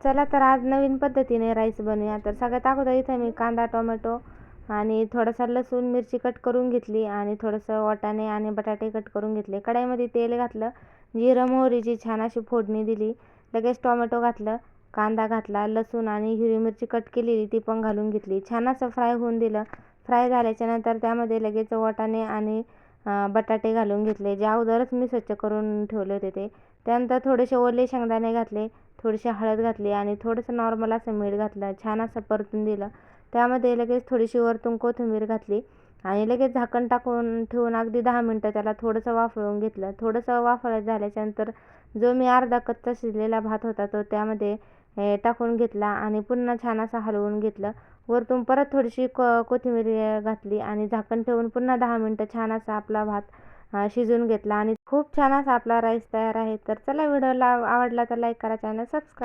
चला तर आज नवीन पद्धतीने राईस बनवूया. तर सगळ्यात अगोदर इथे मी कांदा, टोमॅटो आणि थोडासा लसूण, मिरची कट करून घेतली आणि थोडंसं वाटाणे आणि बटाटे कट करून घेतले. कढईमध्ये तेल घातलं, जिरं मोहरीची छान अशी फोडणी दिली. लगेच टोमॅटो घातलं, कांदा घातला, लसूण आणि हिरवी मिरची कट केलेली ती पण घालून घेतली. छान असं फ्राय होऊन दिलं. फ्राय झाल्याच्या नंतर त्यामध्ये लगेच वाटाणे आणि बटाटे घालून घेतले, जे अगोदरच मी स्वच्छ करून ठेवले होते ते. त्यानंतर थोडेसे ओले शेंगदाणे घातले, थोडीशी हळद घातली आणि थोडंसं नॉर्मल असं मीठ घातलं. छान असं परतून दिलं. त्यामध्ये लगेच थोडीशी वरतून कोथिंबीर घातली आणि लगेच झाकण टाकून ठेवून अगदी 10 मिनटं त्याला थोडंसं वाफळून घेतलं. थोडंसं वाफळत झाल्याच्यानंतर जो मी अर्धा कच्चा शिजलेला भात होता तो त्यामध्ये टाकून घेतला आणि पुन्हा छान असं हलवून घेतलं. वरतून परत थोडीशी कोथिंबीर घातली आणि झाकण ठेवून पुन्हा 10 मिनटं छान असा आपला भात शिजवून घेतला आणि खूप छान असा आपला राईस तयार आहे. तर चला, व्हिडिओला आवडला तर लाईक करा, चॅनल सबस्क्राईब